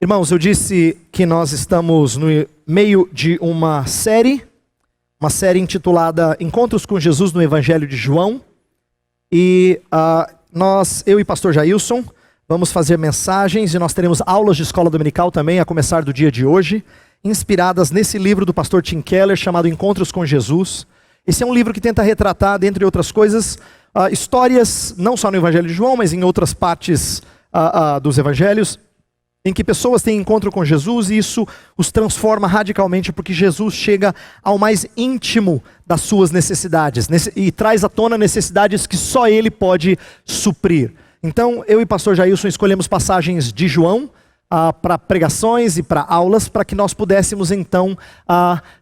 Irmãos, eu disse que nós estamos no meio de uma série intitulada Encontros com Jesus no Evangelho de João. E eu e pastor Jailson, vamos fazer mensagens e nós teremos aulas de escola dominical também, a começar do dia de hoje, inspiradas nesse livro do pastor Tim Keller, chamado Encontros com Jesus. Esse é um livro que tenta retratar, dentre outras coisas, histórias, não só no Evangelho de João, mas em outras partes dos Evangelhos, em que pessoas têm encontro com Jesus e isso os transforma radicalmente, porque Jesus chega ao mais íntimo das suas necessidades e traz à tona necessidades que só Ele pode suprir. Então, eu e pastor Jailson escolhemos passagens de João para pregações e para aulas, para que nós pudéssemos então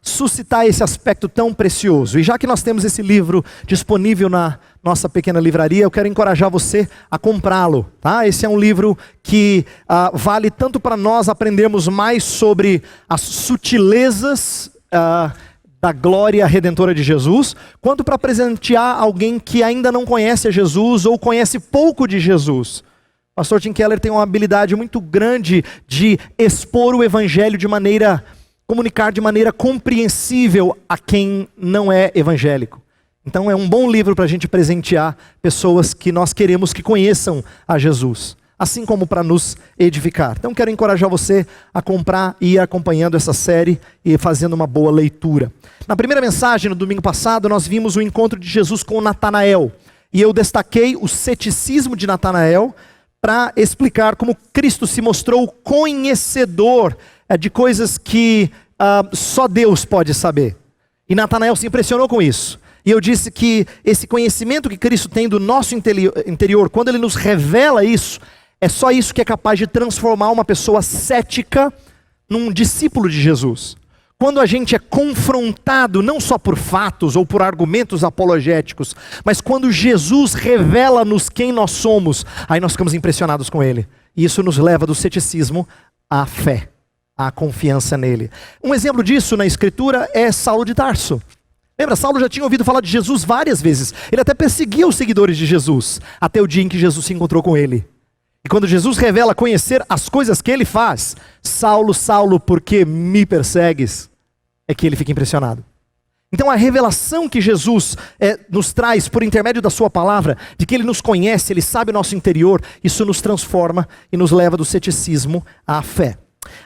suscitar esse aspecto tão precioso. E já que nós temos esse livro disponível na nossa pequena livraria, eu quero encorajar você a comprá-lo, tá? Esse é um livro que vale tanto para nós aprendermos mais sobre as sutilezas da glória redentora de Jesus, quanto para presentear alguém que ainda não conhece a Jesus ou conhece pouco de Jesus. Pastor Tim Keller tem uma habilidade muito grande de expor o evangelho comunicar de maneira compreensível a quem não é evangélico. Então é um bom livro para a gente presentear pessoas que nós queremos que conheçam a Jesus, assim como para nos edificar. Então quero encorajar você a comprar e ir acompanhando essa série e fazendo uma boa leitura. Na primeira mensagem, no domingo passado, nós vimos o encontro de Jesus com Natanael. E eu destaquei o ceticismo de Natanael para explicar como Cristo se mostrou conhecedor de coisas que só Deus pode saber. E Natanael se impressionou com isso. E eu disse que esse conhecimento que Cristo tem do nosso interior, quando Ele nos revela isso, é só isso que é capaz de transformar uma pessoa cética num discípulo de Jesus. Quando a gente é confrontado, não só por fatos ou por argumentos apologéticos, mas quando Jesus revela-nos quem nós somos, aí nós ficamos impressionados com Ele. E isso nos leva do ceticismo à fé, à confiança nele. Um exemplo disso na Escritura é Saulo de Tarso. Lembra, Saulo já tinha ouvido falar de Jesus várias vezes. Ele até perseguia os seguidores de Jesus, até o dia em que Jesus se encontrou com ele. E quando Jesus revela conhecer as coisas que ele faz, Saulo, Saulo, por que me persegues? É que ele fica impressionado. Então a revelação que Jesus nos traz por intermédio da sua palavra, de que Ele nos conhece, Ele sabe o nosso interior, isso nos transforma e nos leva do ceticismo à fé.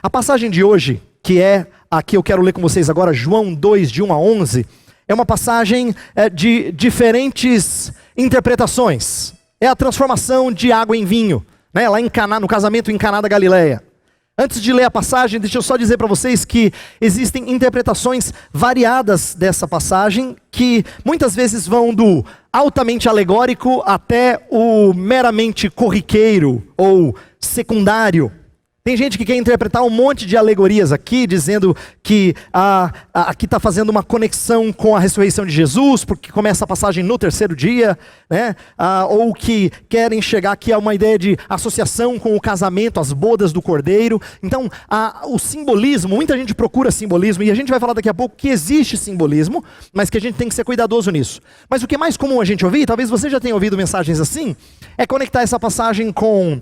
A passagem de hoje, que é a que eu quero ler com vocês agora, João 2, de 1 a 11, é uma passagem de diferentes interpretações. É a transformação de água em vinho, né? Lá em Caná, no casamento em Caná da Galileia. Antes de ler a passagem, deixa eu só dizer para vocês que existem interpretações variadas dessa passagem, que muitas vezes vão do altamente alegórico até o meramente corriqueiro ou secundário. Tem gente que quer interpretar um monte de alegorias aqui, dizendo que aqui está fazendo uma conexão com a ressurreição de Jesus, porque começa a passagem no terceiro dia, né? Ou que querem chegar aqui a uma ideia de associação com o casamento, as bodas do Cordeiro. Então, o simbolismo, muita gente procura simbolismo, e a gente vai falar daqui a pouco que existe simbolismo, mas que a gente tem que ser cuidadoso nisso. Mas o que é mais comum a gente ouvir, talvez você já tenha ouvido mensagens assim, é conectar essa passagem com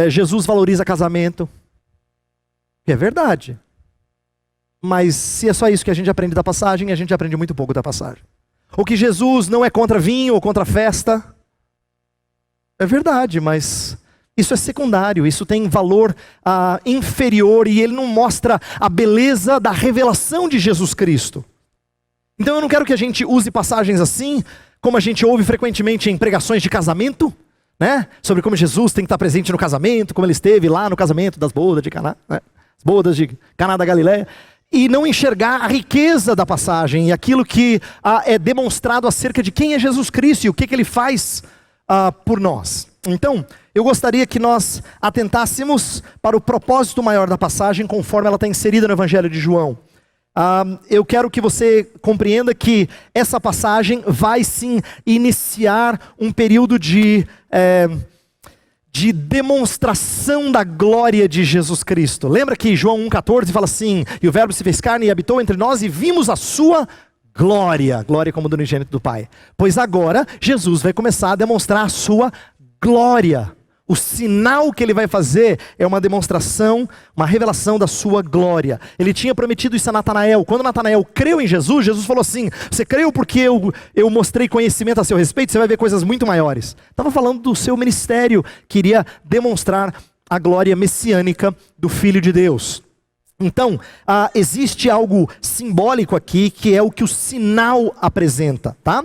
Jesus valoriza casamento. Que é verdade. Mas se é só isso que a gente aprende da passagem, a gente aprende muito pouco da passagem. Ou que Jesus não é contra vinho ou contra festa. É verdade, mas isso é secundário, isso tem valor inferior e ele não mostra a beleza da revelação de Jesus Cristo. Então eu não quero que a gente use passagens assim, como a gente ouve frequentemente em pregações de casamento, né? Sobre como Jesus tem que estar presente no casamento, como ele esteve lá no casamento das bodas de Caná, né? Bodas de Caná da Galileia, e não enxergar a riqueza da passagem e aquilo que é demonstrado acerca de quem é Jesus Cristo e o que Ele faz por nós. Então, eu gostaria que nós atentássemos para o propósito maior da passagem, conforme ela está inserida no Evangelho de João. Eu quero que você compreenda que essa passagem vai sim iniciar um período de demonstração da glória de Jesus Cristo. Lembra que João 1,14 fala assim: e o verbo se fez carne e habitou entre nós e vimos a sua glória, glória como do unigênito do Pai. Pois agora Jesus vai começar a demonstrar a sua glória. O sinal que ele vai fazer é uma demonstração, uma revelação da sua glória. Ele tinha prometido isso a Natanael. Quando Natanael creu em Jesus, Jesus falou assim: você creu porque eu mostrei conhecimento a seu respeito? Você vai ver coisas muito maiores. Estava falando do seu ministério, queria demonstrar a glória messiânica do Filho de Deus. Então, existe algo simbólico aqui, que é o que o sinal apresenta, tá?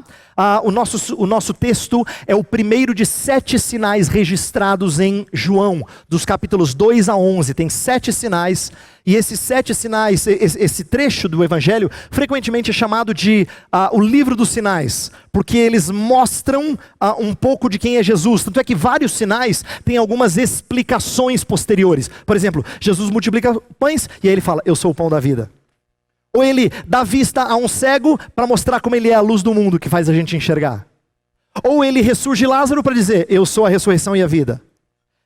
O nosso texto é o primeiro de 7 sinais registrados em João, dos capítulos 2 a 11, tem 7 sinais, e esses 7 sinais, esse trecho do Evangelho, frequentemente é chamado de o livro dos sinais, porque eles mostram um pouco de quem é Jesus, tanto é que vários sinais têm algumas explicações posteriores. Por exemplo, Jesus multiplica pães, e aí ele fala: eu sou o pão da vida. Ou ele dá vista a um cego para mostrar como ele é a luz do mundo, que faz a gente enxergar. Ou ele ressurge Lázaro para dizer: eu sou a ressurreição e a vida.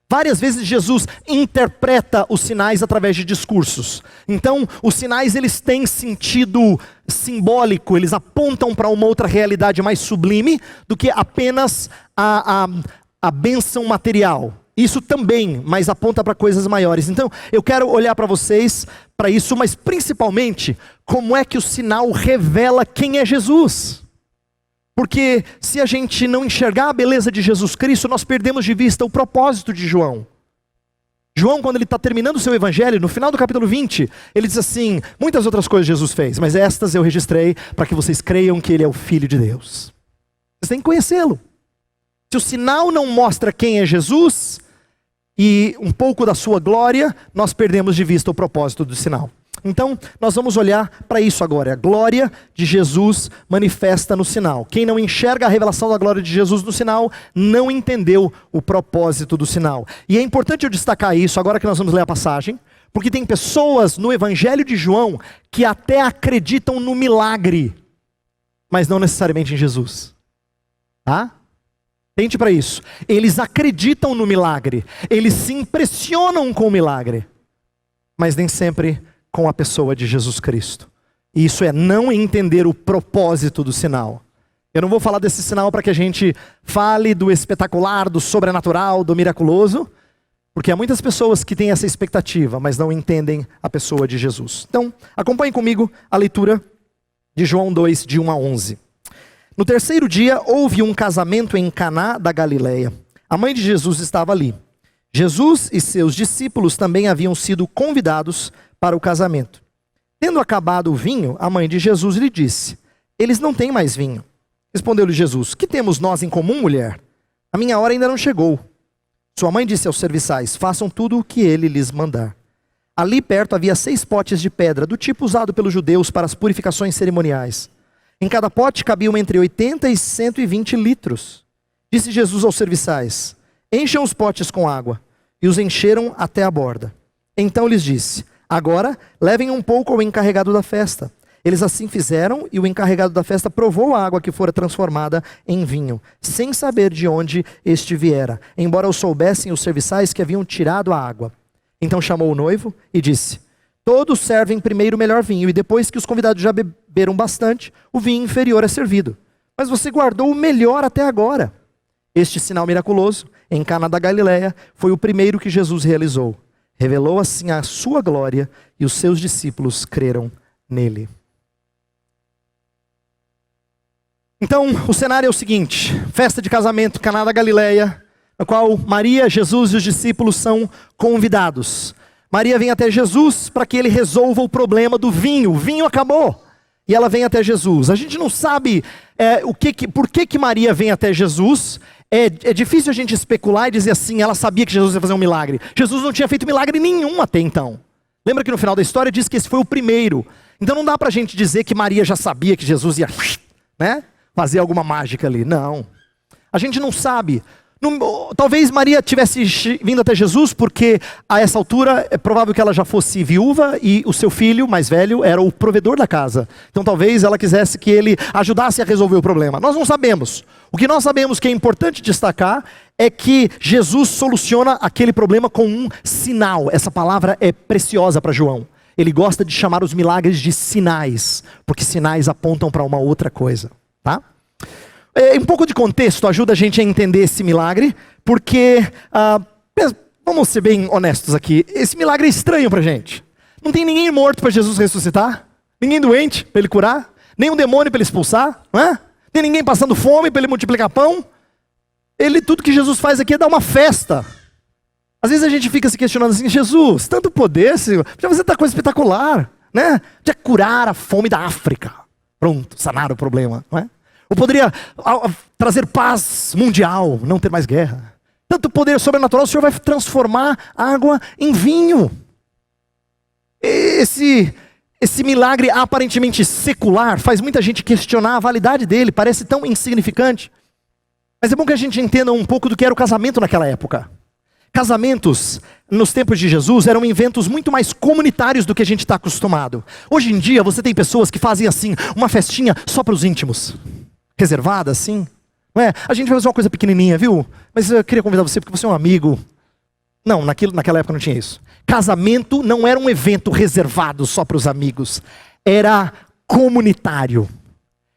Várias vezes Jesus interpreta os sinais através de discursos. Então, os sinais, eles têm sentido simbólico, eles apontam para uma outra realidade mais sublime do que apenas a bênção material. Isso também, mas aponta para coisas maiores. Então, eu quero olhar para vocês, para isso, mas principalmente, como é que o sinal revela quem é Jesus. Porque se a gente não enxergar a beleza de Jesus Cristo, nós perdemos de vista o propósito de João. João, quando ele está terminando o seu evangelho, no final do capítulo 20, ele diz assim: muitas outras coisas Jesus fez, mas estas eu registrei para que vocês creiam que ele é o Filho de Deus. Vocês têm que conhecê-lo. Se o sinal não mostra quem é Jesus e um pouco da sua glória, nós perdemos de vista o propósito do sinal. Então, nós vamos olhar para isso agora. A glória de Jesus manifesta no sinal. Quem não enxerga a revelação da glória de Jesus no sinal, não entendeu o propósito do sinal. E é importante eu destacar isso, agora que nós vamos ler a passagem, porque tem pessoas no Evangelho de João que até acreditam no milagre, mas não necessariamente em Jesus. Tá? Tente para isso. Eles acreditam no milagre, eles se impressionam com o milagre, mas nem sempre com a pessoa de Jesus Cristo. E isso é não entender o propósito do sinal. Eu não vou falar desse sinal para que a gente fale do espetacular, do sobrenatural, do miraculoso, porque há muitas pessoas que têm essa expectativa, mas não entendem a pessoa de Jesus. Então, acompanhe comigo a leitura de João 2, de 1 a 11. No terceiro dia, houve um casamento em Caná da Galileia. A mãe de Jesus estava ali. Jesus e seus discípulos também haviam sido convidados para o casamento. Tendo acabado o vinho, a mãe de Jesus lhe disse: eles não têm mais vinho. Respondeu-lhe Jesus: que temos nós em comum, mulher? A minha hora ainda não chegou. Sua mãe disse aos serviçais: façam tudo o que ele lhes mandar. Ali perto havia 6 potes de pedra, do tipo usado pelos judeus para as purificações cerimoniais. Em cada pote cabiam entre 80 e 120 litros. Disse Jesus aos serviçais: encham os potes com água. E os encheram até a borda. Então lhes disse: agora levem um pouco ao encarregado da festa. Eles assim fizeram, e o encarregado da festa provou a água que fora transformada em vinho, sem saber de onde este viera, embora o soubessem os serviçais que haviam tirado a água. Então chamou o noivo e disse: todos servem primeiro o melhor vinho, e depois que os convidados já beberam bastante, o vinho inferior é servido. Mas você guardou o melhor até agora. Este sinal miraculoso, em Caná da Galileia, foi o primeiro que Jesus realizou. Revelou assim a sua glória, e os seus discípulos creram nele. Então, o cenário é o seguinte: festa de casamento, Caná da Galileia, na qual Maria, Jesus e os discípulos são convidados. Maria vem até Jesus para que ele resolva o problema do vinho. O vinho acabou. E ela vem até Jesus. A gente não sabe por que Maria vem até Jesus. É difícil a gente especular e dizer assim: ela sabia que Jesus ia fazer um milagre. Jesus não tinha feito milagre nenhum até então. Lembra que no final da história diz que esse foi o primeiro. Então não dá para a gente dizer que Maria já sabia que Jesus ia, fazer alguma mágica ali. Não. A gente não sabe. Talvez Maria tivesse vindo até Jesus porque a essa altura é provável que ela já fosse viúva e o seu filho mais velho era o provedor da casa. Então talvez ela quisesse que ele ajudasse a resolver o problema. Nós não sabemos. O que nós sabemos que é importante destacar é que Jesus soluciona aquele problema com um sinal. Essa palavra é preciosa para João. Ele gosta de chamar os milagres de sinais, porque sinais apontam para uma outra coisa, tá? Um pouco de contexto ajuda a gente a entender esse milagre, Porque, vamos ser bem honestos aqui, esse milagre é estranho pra gente. Não tem ninguém morto para Jesus ressuscitar, ninguém doente para ele curar, nem um demônio para ele expulsar, não é? Tem ninguém passando fome para ele multiplicar pão. Tudo que Jesus faz aqui é dar uma festa. Às vezes a gente fica se questionando assim: Jesus, tanto poder, Senhor, podia fazer tanta coisa espetacular, né? Podia curar a fome da África, pronto, sanar o problema, não é? Ou poderia trazer paz mundial, não ter mais guerra. Tanto poder sobrenatural, o Senhor vai transformar água em vinho. Esse milagre aparentemente secular faz muita gente questionar a validade dele, parece tão insignificante. Mas é bom que a gente entenda um pouco do que era o casamento naquela época. Casamentos, nos tempos de Jesus, eram eventos muito mais comunitários do que a gente está acostumado. Hoje em dia, você tem pessoas que fazem assim, uma festinha só para os íntimos. Reservada, assim. Não é? A gente vai fazer uma coisa pequenininha, viu? Mas eu queria convidar você porque você é um amigo. Não, naquela época não tinha isso. Casamento não era um evento reservado só para os amigos. Era comunitário.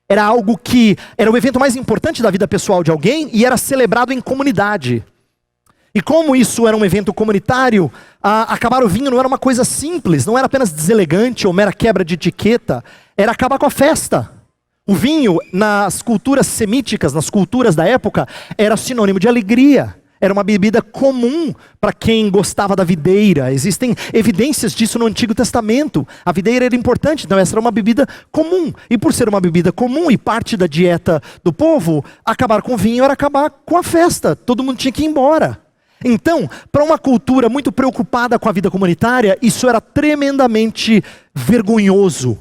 Era algo que era o evento mais importante da vida pessoal de alguém e era celebrado em comunidade. E como isso era um evento comunitário, acabar o vinho não era uma coisa simples, não era apenas deselegante ou mera quebra de etiqueta, era acabar com a festa. O vinho, nas culturas semíticas, nas culturas da época, era sinônimo de alegria. Era uma bebida comum para quem gostava da videira. Existem evidências disso no Antigo Testamento. A videira era importante, então essa era uma bebida comum. E por ser uma bebida comum e parte da dieta do povo, acabar com o vinho era acabar com a festa. Todo mundo tinha que ir embora. Então, para uma cultura muito preocupada com a vida comunitária, isso era tremendamente vergonhoso.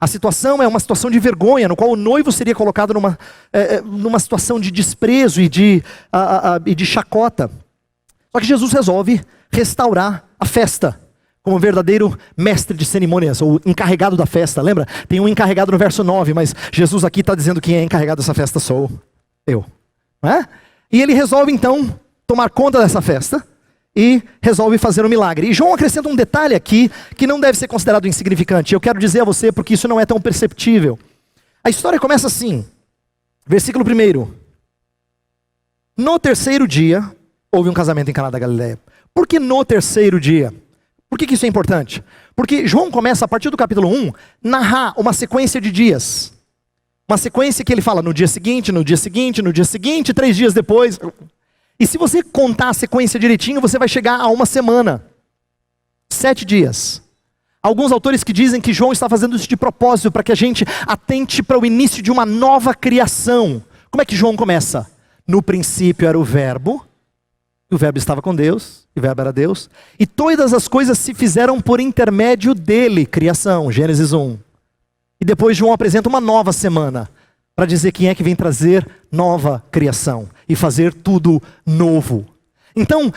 A situação é uma situação de vergonha, no qual o noivo seria colocado numa situação de desprezo e de chacota. Só que Jesus resolve restaurar a festa, como verdadeiro mestre de cerimônias, ou encarregado da festa. Lembra? Tem um encarregado no verso 9, mas Jesus aqui está dizendo que quem é encarregado dessa festa sou eu. Não é? E ele resolve então tomar conta dessa festa e resolve fazer um milagre. E João acrescenta um detalhe aqui que não deve ser considerado insignificante. Eu quero dizer a você porque isso não é tão perceptível. A história começa assim, versículo 1. No terceiro dia, houve um casamento em Caná da Galileia. Por que no terceiro dia? Por que isso é importante? Porque João começa, a partir do capítulo 1, narrar uma sequência de dias. Uma sequência que ele fala no dia seguinte, no dia seguinte, no dia seguinte, 3 dias depois. E se você contar a sequência direitinho, você vai chegar a uma semana. 7 dias. Alguns autores que dizem que João está fazendo isso de propósito, para que a gente atente para o início de uma nova criação. Como é que João começa? No princípio era o Verbo, e o Verbo estava com Deus, e o Verbo era Deus. E todas as coisas se fizeram por intermédio dele, criação, Gênesis 1. E depois João apresenta uma nova semana, para dizer quem é que vem trazer nova criação e fazer tudo novo. Então,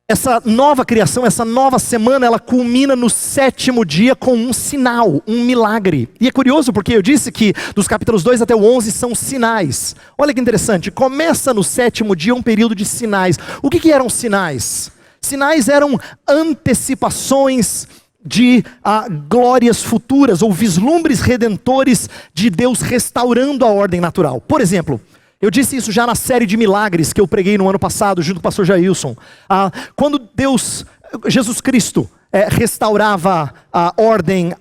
essa nova criação, essa nova semana, ela culmina no 7º dia com um sinal, um milagre. E é curioso porque eu disse que dos capítulos 2 até o 11 são sinais. Olha que interessante, começa no 7º dia um período de sinais. O que eram sinais? Sinais eram antecipações de glórias futuras ou vislumbres redentores de Deus restaurando a ordem natural. Por exemplo, eu disse isso já na série de milagres que eu preguei no ano passado junto com o pastor Jailson. Quando Jesus Cristo restaurava a ordem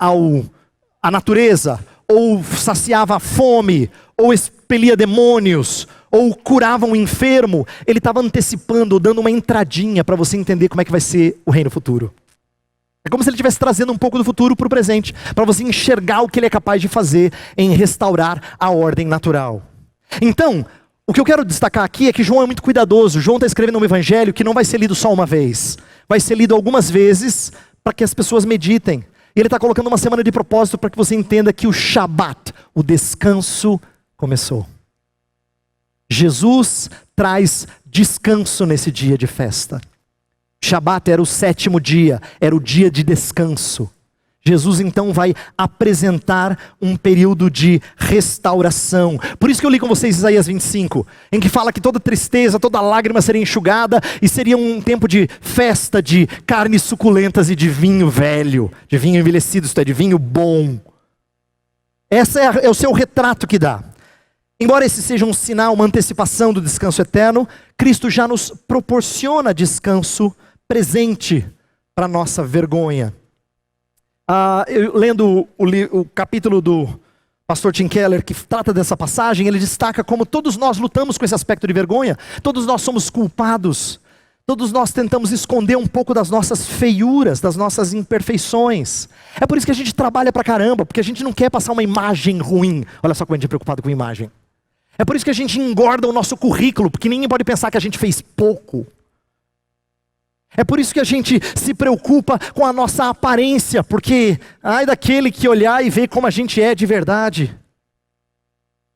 à natureza, ou saciava a fome, ou expelia demônios, ou curava um enfermo, ele estava antecipando, dando uma entradinha para você entender como é que vai ser o reino futuro. É como se ele estivesse trazendo um pouco do futuro para o presente, para você enxergar o que ele é capaz de fazer em restaurar a ordem natural. Então, o que eu quero destacar aqui é que João é muito cuidadoso. João está escrevendo um evangelho que não vai ser lido só uma vez. Vai ser lido algumas vezes para que as pessoas meditem. E ele está colocando uma semana de propósito para que você entenda que o Shabat, o descanso, começou. Jesus traz descanso nesse dia de festa. Shabat era o 7º dia, era o dia de descanso. Jesus então vai apresentar um período de restauração. Por isso que eu li com vocês Isaías 25, em que fala que toda tristeza, toda lágrima seria enxugada e seria um tempo de festa, de carnes suculentas e de vinho velho, de vinho envelhecido, isto é, de vinho bom. Esse é o seu retrato que dá. Embora esse seja um sinal, uma antecipação do descanso eterno, Cristo já nos proporciona descanso presente para nossa vergonha. Lendo o capítulo do pastor Tim Keller, que trata dessa passagem, ele destaca como todos nós lutamos com esse aspecto de vergonha, todos nós somos culpados, todos nós tentamos esconder um pouco das nossas feiuras, das nossas imperfeições. É por isso que a gente trabalha pra caramba, porque a gente não quer passar uma imagem ruim. Olha só como a gente é preocupado com imagem. É por isso que a gente engorda o nosso currículo, porque ninguém pode pensar que a gente fez pouco. É por isso que a gente se preocupa com a nossa aparência, porque ai daquele que olhar e ver como a gente é de verdade.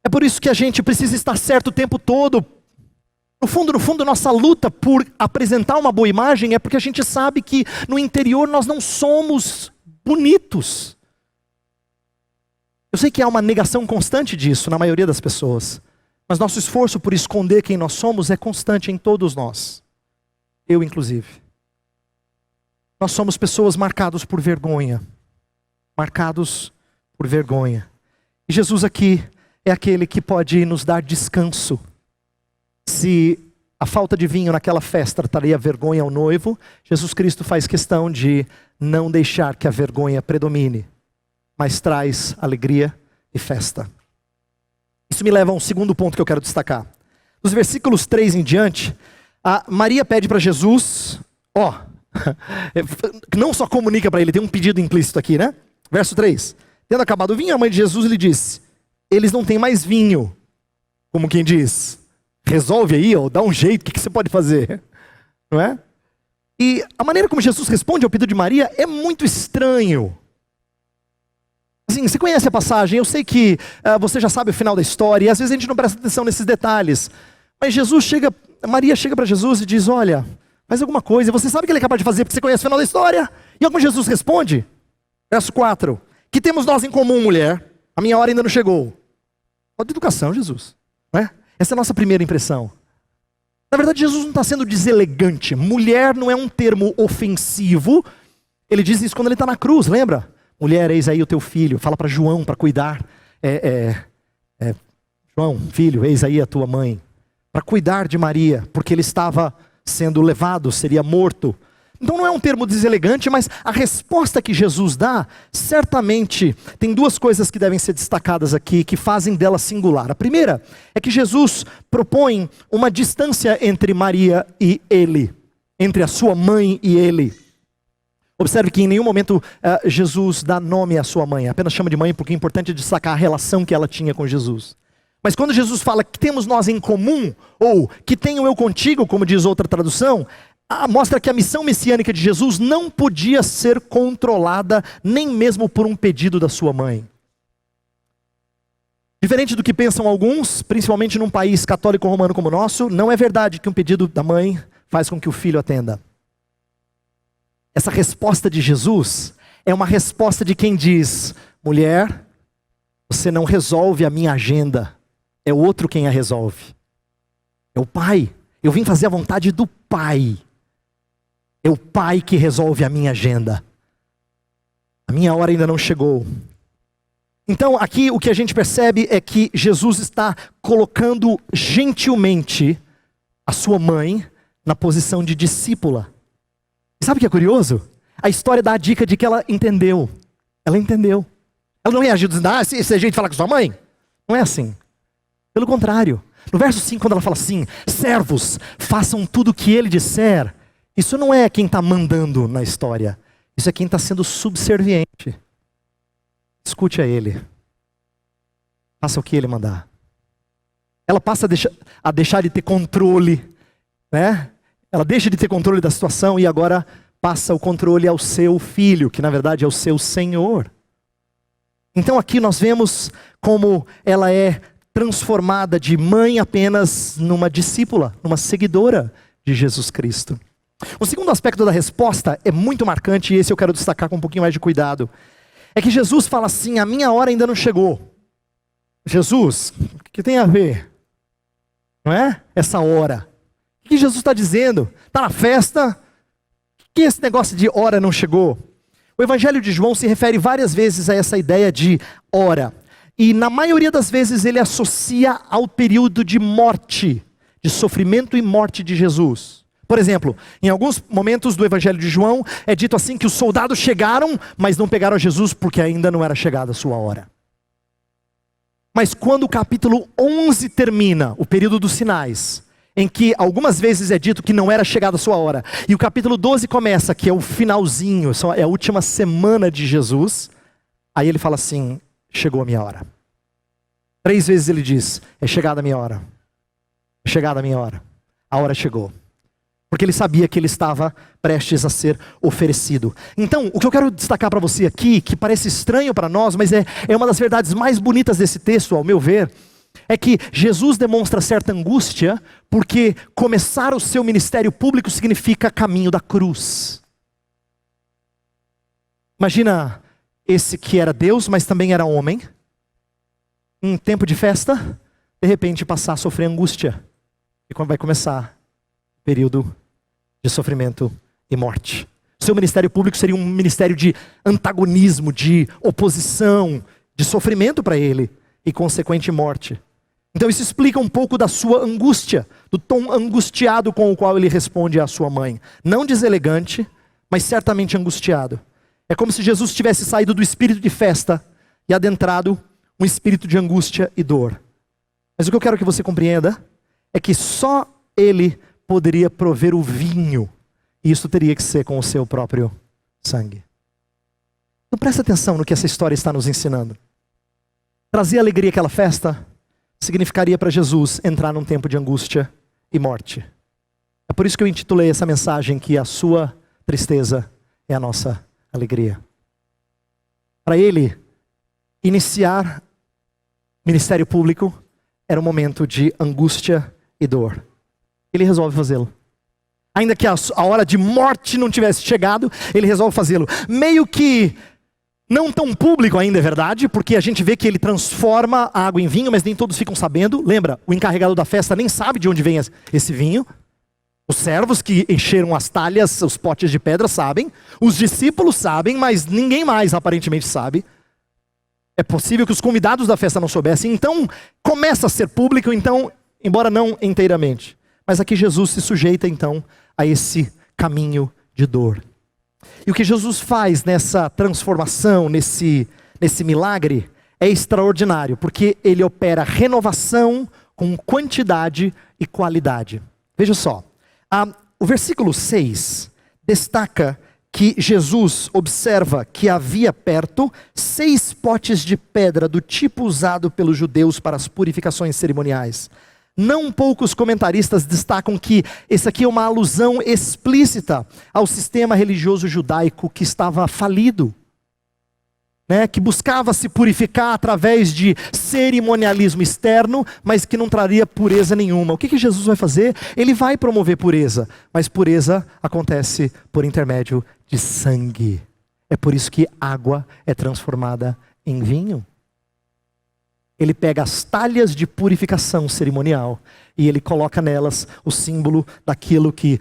É por isso que a gente precisa estar certo o tempo todo. No fundo, nossa luta por apresentar uma boa imagem é porque a gente sabe que no interior nós não somos bonitos. Eu sei que há uma negação constante disso na maioria das pessoas, mas nosso esforço por esconder quem nós somos é constante em todos nós. Eu inclusive. Nós somos pessoas marcadas por vergonha. Marcados por vergonha. E Jesus aqui é aquele que pode nos dar descanso. Se a falta de vinho naquela festa traria vergonha ao noivo, Jesus Cristo faz questão de não deixar que a vergonha predomine, mas traz alegria e festa. Isso me leva a um segundo ponto que eu quero destacar. Dos versículos 3 em diante, Maria pede para Jesus, não só comunica para ele, tem um pedido implícito aqui, né? Verso 3. Tendo acabado o vinho, a mãe de Jesus lhe disse: eles não têm mais vinho. Como quem diz, resolve aí, dá um jeito, o que você pode fazer? Não é? E a maneira como Jesus responde ao pedido de Maria é muito estranho. Assim, você conhece a passagem, eu sei que você já sabe o final da história, e às vezes a gente não presta atenção nesses detalhes. Mas Maria chega para Jesus e diz: olha, faz alguma coisa, você sabe o que ele é capaz de fazer, porque você conhece o final da história. E como Jesus responde? Verso 4. Que temos nós em comum, mulher? A minha hora ainda não chegou. Falta de educação, Jesus. Não é? Essa é a nossa primeira impressão. Na verdade, Jesus não está sendo deselegante. Mulher não é um termo ofensivo. Ele diz isso quando ele está na cruz, lembra? Mulher, eis aí o teu filho. Fala para João para cuidar. João, filho, eis aí a tua mãe. Para cuidar de Maria, porque ele estava sendo levado, seria morto. Então não é um termo deselegante, mas a resposta que Jesus dá, certamente, tem duas coisas que devem ser destacadas aqui, que fazem dela singular. A primeira é que Jesus propõe uma distância entre Maria e ele, entre a sua mãe e ele. Observe que em nenhum momento Jesus dá nome à sua mãe, apenas chama de mãe, porque é importante destacar a relação que ela tinha com Jesus. Mas quando Jesus fala que temos nós em comum, ou que tenho eu contigo, como diz outra tradução, mostra que a missão messiânica de Jesus não podia ser controlada nem mesmo por um pedido da sua mãe. Diferente do que pensam alguns, principalmente num país católico romano como o nosso, não é verdade que um pedido da mãe faz com que o filho atenda. Essa resposta de Jesus é uma resposta de quem diz: mulher, você não resolve a minha agenda, é o outro quem a resolve. É o Pai. Eu vim fazer a vontade do Pai. É o Pai que resolve a minha agenda. A minha hora ainda não chegou. Então aqui o que a gente percebe é que Jesus está colocando gentilmente a sua mãe na posição de discípula. E sabe o que é curioso? A história dá a dica de que ela entendeu. Ela entendeu. Ela não reagiu dizendo: esse é jeito de falar com sua mãe? Não é assim. Pelo contrário. No verso 5, quando ela fala assim: servos, façam tudo o que ele disser. Isso não é quem está mandando na história. Isso é quem está sendo subserviente. Escute a ele. Faça o que ele mandar. Ela passa a deixar de ter controle, né? Ela deixa de ter controle da situação e agora passa o controle ao seu filho, que na verdade é o seu Senhor. Então aqui nós vemos como ela é transformada de mãe apenas numa discípula, numa seguidora de Jesus Cristo. O segundo aspecto da resposta é muito marcante, e esse eu quero destacar com um pouquinho mais de cuidado. É que Jesus fala assim: a minha hora ainda não chegou. Jesus, o que tem a ver? Não é? Essa hora. O que Jesus está dizendo? Está na festa? O que é esse negócio de hora não chegou? O Evangelho de João se refere várias vezes a essa ideia de hora. E na maioria das vezes ele associa ao período de morte, de sofrimento e morte de Jesus. Por exemplo, em alguns momentos do Evangelho de João, é dito assim que os soldados chegaram, mas não pegaram Jesus porque ainda não era chegada a sua hora. Mas quando o capítulo 11 termina, o período dos sinais, em que algumas vezes é dito que não era chegada a sua hora, e o capítulo 12 começa, que é o finalzinho, é a última semana de Jesus, aí ele fala assim, chegou a minha hora. 3 vezes ele diz, é chegada a minha hora, é chegada a minha hora, a hora chegou. Porque ele sabia que ele estava prestes a ser oferecido. Então, o que eu quero destacar para você aqui, que parece estranho para nós, mas é uma das verdades mais bonitas desse texto, ao meu ver, é que Jesus demonstra certa angústia, porque começar o seu ministério público significa caminho da cruz. Imagina esse que era Deus, mas também era homem, em tempo de festa, de repente passar a sofrer angústia. E quando vai começar o período de sofrimento e morte. Seu ministério público seria um ministério de antagonismo, de oposição, de sofrimento para ele e consequente morte. Então isso explica um pouco da sua angústia, do tom angustiado com o qual ele responde à sua mãe. Não deselegante, mas certamente angustiado. É como se Jesus tivesse saído do espírito de festa e adentrado um espírito de angústia e dor. Mas o que eu quero que você compreenda é que só ele poderia prover o vinho, e isso teria que ser com o seu próprio sangue. Então presta atenção no que essa história está nos ensinando. Trazer alegria àquela festa significaria para Jesus entrar num tempo de angústia e morte. É por isso que eu intitulei essa mensagem que a sua tristeza é a nossa alegria. Para ele, iniciar ministério público era um momento de angústia e dor. Ele resolve fazê-lo. Ainda que a hora de morte não tivesse chegado, ele resolve fazê-lo. Meio que não tão público ainda, é verdade, porque a gente vê que ele transforma a água em vinho, mas nem todos ficam sabendo. Lembra, o encarregado da festa nem sabe de onde vem esse vinho. Os servos que encheram as talhas, os potes de pedra sabem. Os discípulos sabem, mas ninguém mais aparentemente sabe. É possível que os convidados da festa não soubessem. Então, começa a ser público, então, embora não inteiramente. Mas aqui Jesus se sujeita então a esse caminho de dor. E o que Jesus faz nessa transformação, nesse milagre, é extraordinário, porque ele opera renovação com quantidade e qualidade. Veja só, o versículo 6 destaca que Jesus observa que havia perto 6 potes de pedra do tipo usado pelos judeus para as purificações cerimoniais. Não poucos comentaristas destacam que esse aqui é uma alusão explícita ao sistema religioso judaico que estava falido, né? Que buscava se purificar através de cerimonialismo externo, mas que não traria pureza nenhuma. O que Jesus vai fazer? Ele vai promover pureza, mas pureza acontece por intermédio de sangue. É por isso que água é transformada em vinho. Ele pega as talhas de purificação cerimonial e ele coloca nelas o símbolo daquilo que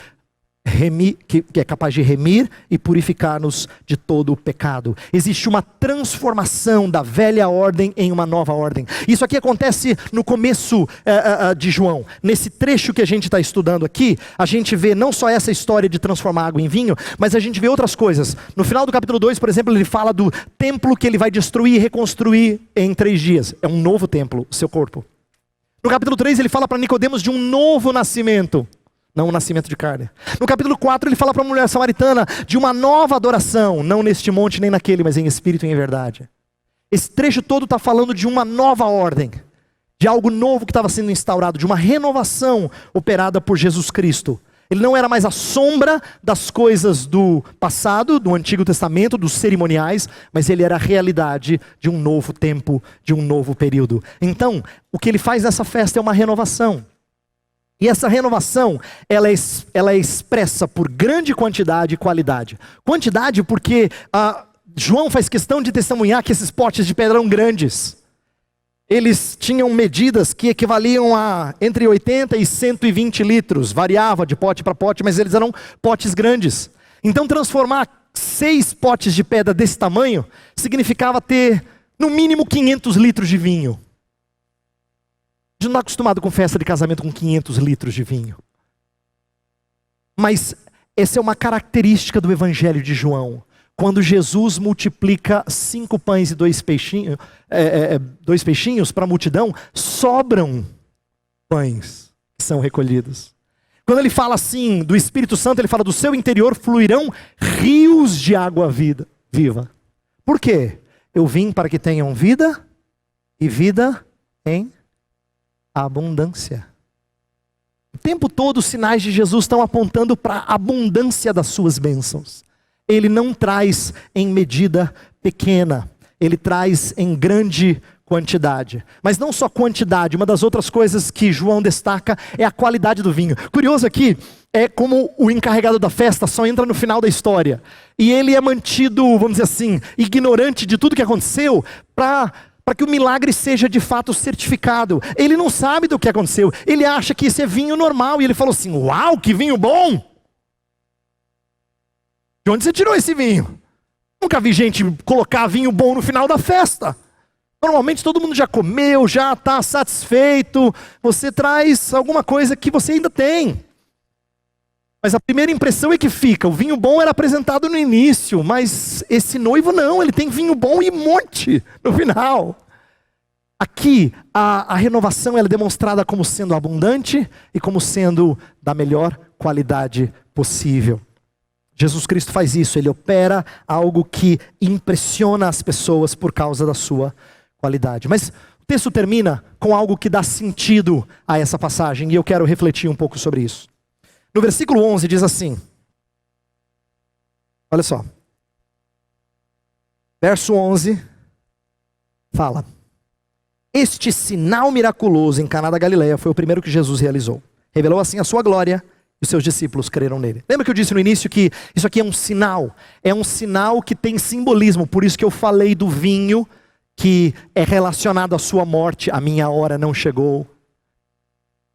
é capaz de remir e purificar-nos de todo o pecado. Existe uma transformação da velha ordem em uma nova ordem. Isso aqui acontece no começo de João. Nesse trecho que a gente está estudando aqui, a gente vê não só essa história de transformar água em vinho, mas a gente vê outras coisas. No final do capítulo 2, por exemplo, ele fala do templo que ele vai destruir e reconstruir em 3 dias. É um novo templo, o seu corpo. No capítulo 3 ele fala para Nicodemos de um novo nascimento. Não um nascimento de carne. No capítulo 4 ele fala para a mulher samaritana de uma nova adoração, não neste monte nem naquele, mas em espírito e em verdade. Esse trecho todo está falando de uma nova ordem, de algo novo que estava sendo instaurado, de uma renovação operada por Jesus Cristo. Ele não era mais a sombra das coisas do passado, do Antigo Testamento, dos cerimoniais, mas ele era a realidade de um novo tempo, de um novo período. Então, o que ele faz nessa festa é uma renovação. E essa renovação, ela é expressa por grande quantidade e qualidade. Quantidade porque João faz questão de testemunhar que esses potes de pedra eram grandes. Eles tinham medidas que equivaliam a entre 80 e 120 litros. Variava de pote para pote, mas eles eram potes grandes. Então transformar 6 potes de pedra desse tamanho significava ter No mínimo 500 litros de vinho. A gente não está acostumado com festa de casamento com 500 litros de vinho. Mas essa é uma característica do Evangelho de João. Quando Jesus multiplica 5 pães e 2 peixinhos para a multidão, sobram pães que são recolhidos. Quando ele fala assim do Espírito Santo, ele fala do seu interior fluirão rios de água viva. Por quê? Eu vim para que tenham vida e vida em abundância. O tempo todo os sinais de Jesus estão apontando para a abundância das suas bênçãos. Ele não traz em medida pequena, ele traz em grande quantidade. Mas não só quantidade, uma das outras coisas que João destaca é a qualidade do vinho. Curioso aqui é como o encarregado da festa só entra no final da história. E ele é mantido, vamos dizer assim, ignorante de tudo que aconteceu para que o milagre seja de fato certificado. Ele não sabe do que aconteceu. Ele acha que isso é vinho normal. E ele falou assim, uau, que vinho bom! De onde você tirou esse vinho? Nunca vi gente colocar vinho bom no final da festa. Normalmente todo mundo já comeu, já está satisfeito. Você traz alguma coisa que você ainda tem. Mas a primeira impressão é que fica. O vinho bom era apresentado no início, mas esse noivo não. Ele tem vinho bom e monte no final. Aqui a renovação ela é demonstrada como sendo abundante e como sendo da melhor qualidade possível. Jesus Cristo faz isso, ele opera algo que impressiona as pessoas por causa da sua qualidade. Mas o texto termina com algo que dá sentido a essa passagem, e eu quero refletir um pouco sobre isso. No versículo 11 diz assim, olha só, verso 11 fala, este sinal miraculoso em Caná da Galileia foi o primeiro que Jesus realizou. Revelou assim a sua glória, e os seus discípulos creram nele. Lembra que eu disse no início que isso aqui é um sinal que tem simbolismo, por isso que eu falei do vinho, que é relacionado à sua morte, a minha hora não chegou.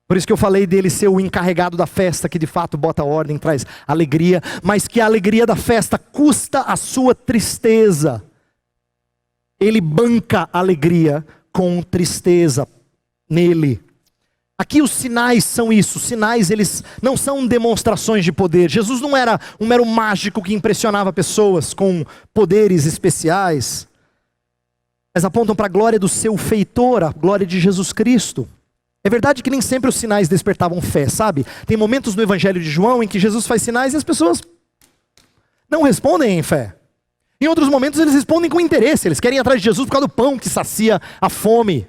Por isso que eu falei dele ser o encarregado da festa, que de fato bota ordem, traz alegria, mas que a alegria da festa custa a sua tristeza. Ele banca a alegria com tristeza nele. Aqui os sinais são isso, os sinais eles não são demonstrações de poder. Jesus não era um mero mágico que impressionava pessoas com poderes especiais, mas apontam para a glória do seu feitor, a glória de Jesus Cristo. É verdade que nem sempre os sinais despertavam fé, sabe? Tem momentos no Evangelho de João em que Jesus faz sinais e as pessoas não respondem em fé. Em outros momentos eles respondem com interesse, eles querem ir atrás de Jesus por causa do pão que sacia a fome.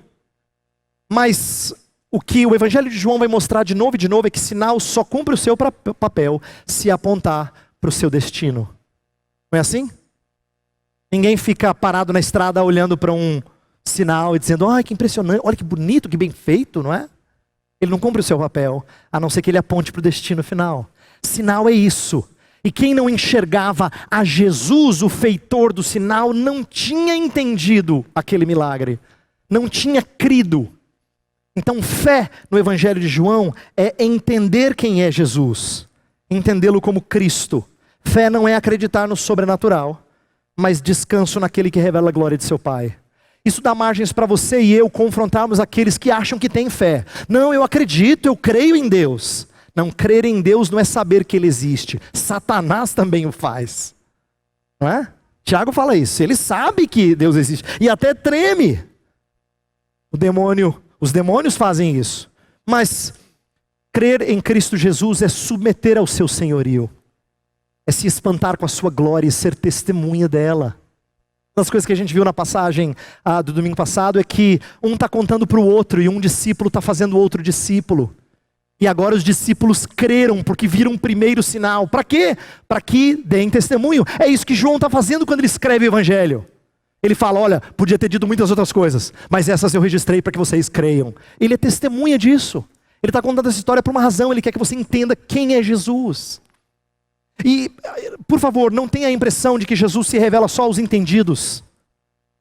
Mas o que o Evangelho de João vai mostrar de novo é que sinal só cumpre o seu papel se apontar para o seu destino. Não é assim? Ninguém fica parado na estrada olhando para um sinal e dizendo, ai que impressionante, olha que bonito, que bem feito, não é? Ele não cumpre o seu papel, a não ser que ele aponte para o destino final. Sinal é isso. E quem não enxergava a Jesus, o feitor do sinal, não tinha entendido aquele milagre. Não tinha crido. Então fé no Evangelho de João é entender quem é Jesus. Entendê-lo como Cristo. Fé não é acreditar no sobrenatural, mas descanso naquele que revela a glória de seu Pai. Isso dá margens para você e eu confrontarmos aqueles que acham que têm fé. Não, eu acredito, eu creio em Deus. Não, crer em Deus não é saber que Ele existe. Satanás também o faz. Não é? Tiago fala isso. Ele sabe que Deus existe. E até treme. Os demônios fazem isso. Mas crer em Cristo Jesus é submeter ao seu senhorio. É se espantar com a sua glória e ser testemunha dela. Uma das coisas que a gente viu na passagem do domingo passado é que um está contando para o outro e um discípulo está fazendo outro discípulo. E agora os discípulos creram porque viram o primeiro sinal. Para quê? Para que deem testemunho. É isso que João está fazendo quando ele escreve o Evangelho. Ele fala, olha, podia ter dito muitas outras coisas, mas essas eu registrei para que vocês creiam. Ele é testemunha disso. Ele está contando essa história por uma razão, ele quer que você entenda quem é Jesus. E, por favor, não tenha a impressão de que Jesus se revela só aos entendidos.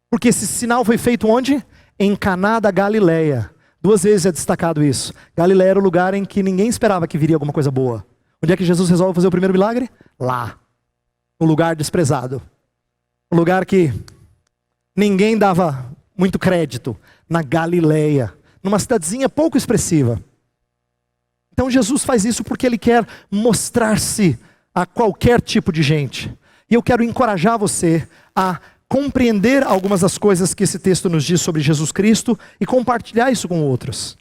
Porque esse sinal foi feito onde? Em Caná da Galileia. 2 vezes é destacado isso. Galileia era o lugar em que ninguém esperava que viria alguma coisa boa. Onde é que Jesus resolve fazer o primeiro milagre? Lá. Um lugar desprezado. Um lugar que ninguém dava muito crédito, na Galileia, numa cidadezinha pouco expressiva. Então Jesus faz isso porque Ele quer mostrar-se a qualquer tipo de gente. E eu quero encorajar você a compreender algumas das coisas que esse texto nos diz sobre Jesus Cristo e compartilhar isso com outros.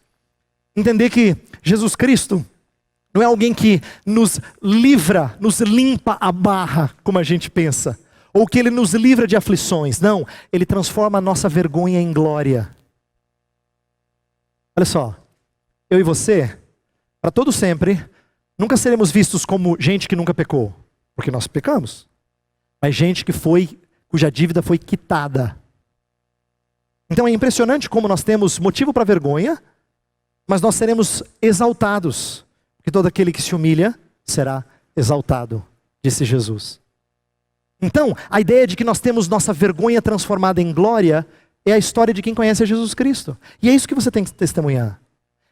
Entender que Jesus Cristo não é alguém que nos livra, nos limpa a barra, como a gente pensa. Ou que Ele nos livra de aflições. Não, Ele transforma a nossa vergonha em glória. Olha só, eu e você, para todo sempre, nunca seremos vistos como gente que nunca pecou. Porque nós pecamos. Mas gente cuja dívida foi quitada. Então é impressionante como nós temos motivo para vergonha, mas nós seremos exaltados. Porque todo aquele que se humilha será exaltado, disse Jesus. Então, a ideia de que nós temos nossa vergonha transformada em glória é a história de quem conhece a Jesus Cristo. E é isso que você tem que testemunhar.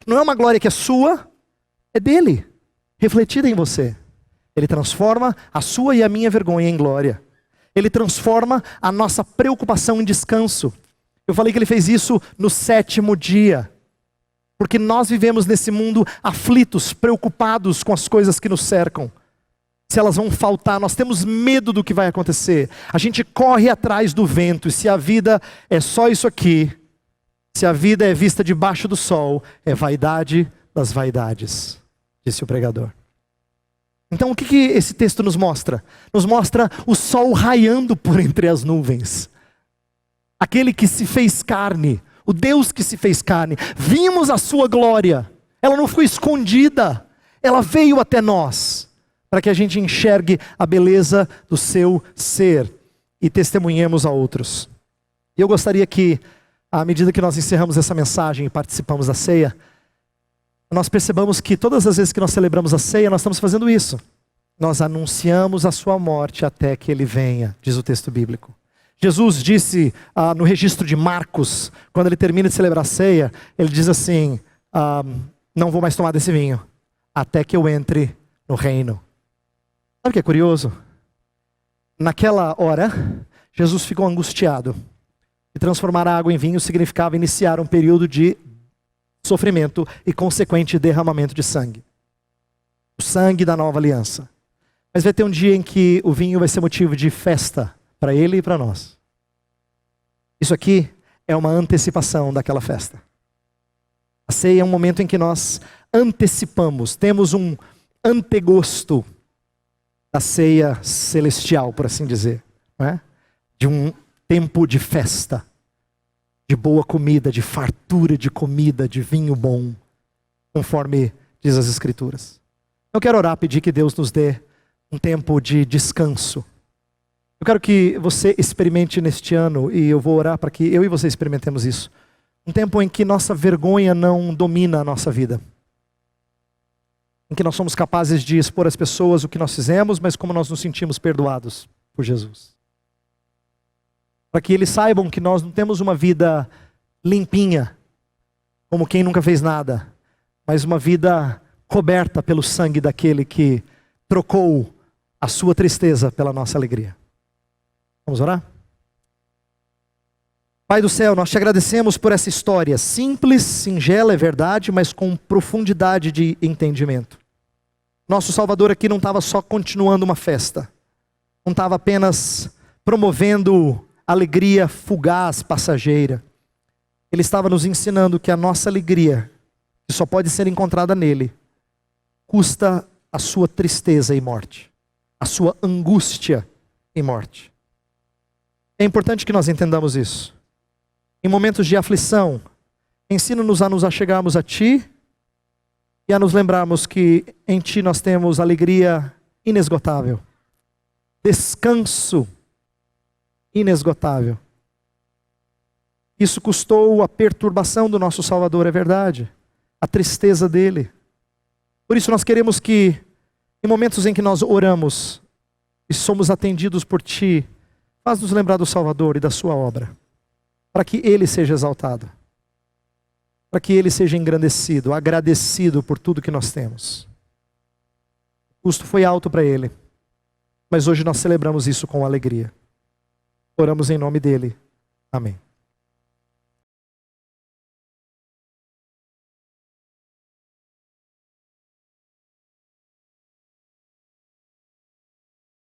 Não é uma glória que é sua, é dele, refletida em você. Ele transforma a sua e a minha vergonha em glória. Ele transforma a nossa preocupação em descanso. Eu falei que Ele fez isso no 7º dia. Porque nós vivemos nesse mundo aflitos, preocupados com as coisas que nos cercam. Se elas vão faltar, nós temos medo do que vai acontecer. A gente corre atrás do vento. E se a vida é só isso aqui, se a vida é vista debaixo do sol, é vaidade das vaidades, disse o pregador. Então o que esse texto nos mostra? Nos mostra o sol raiando por entre as nuvens. Aquele que se fez carne, o Deus que se fez carne. Vimos a sua glória. Ela não foi escondida. Ela veio até nós. Para que a gente enxergue a beleza do seu ser. E testemunhemos a outros. E eu gostaria que, à medida que nós encerramos essa mensagem e participamos da ceia, nós percebamos que todas as vezes que nós celebramos a ceia, nós estamos fazendo isso. Nós anunciamos a sua morte até que Ele venha, diz o texto bíblico. Jesus disse no registro de Marcos, quando Ele termina de celebrar a ceia, Ele diz assim, não vou mais tomar desse vinho, até que eu entre no reino. Sabe o que é curioso? Naquela hora, Jesus ficou angustiado. E transformar a água em vinho significava iniciar um período de sofrimento e consequente derramamento de sangue. O sangue da nova aliança. Mas vai ter um dia em que o vinho vai ser motivo de festa para Ele e para nós. Isso aqui é uma antecipação daquela festa. A ceia é um momento em que nós antecipamos, temos um antegosto da ceia celestial, por assim dizer, não é? De um tempo de festa, de boa comida, de fartura de comida, de vinho bom, conforme diz as Escrituras. Eu quero orar, pedir que Deus nos dê um tempo de descanso. Eu quero que você experimente neste ano, e eu vou orar para que eu e você experimentemos isso. Um tempo em que nossa vergonha não domina a nossa vida. Em que nós somos capazes de expor às pessoas o que nós fizemos, mas como nós nos sentimos perdoados por Jesus. Para que eles saibam que nós não temos uma vida limpinha, como quem nunca fez nada, mas uma vida coberta pelo sangue daquele que trocou a sua tristeza pela nossa alegria. Vamos orar? Pai do céu, nós te agradecemos por essa história simples, singela, é verdade, mas com profundidade de entendimento. Nosso Salvador aqui não estava só continuando uma festa, não estava apenas promovendo alegria fugaz, passageira. Ele estava nos ensinando que a nossa alegria, que só pode ser encontrada nele, custa a sua tristeza e morte, a sua angústia e morte. É importante que nós entendamos isso. Em momentos de aflição, ensina-nos a nos achegarmos a Ti e a nos lembrarmos que em Ti nós temos alegria inesgotável, descanso inesgotável. Isso custou a perturbação do nosso Salvador, é verdade, a tristeza dele. Por isso nós queremos que, em momentos em que nós oramos e somos atendidos por Ti, faz-nos lembrar do Salvador e da sua obra, para que Ele seja exaltado, para que Ele seja engrandecido, agradecido por tudo que nós temos. O custo foi alto para Ele, mas hoje nós celebramos isso com alegria. Oramos em nome dEle. Amém.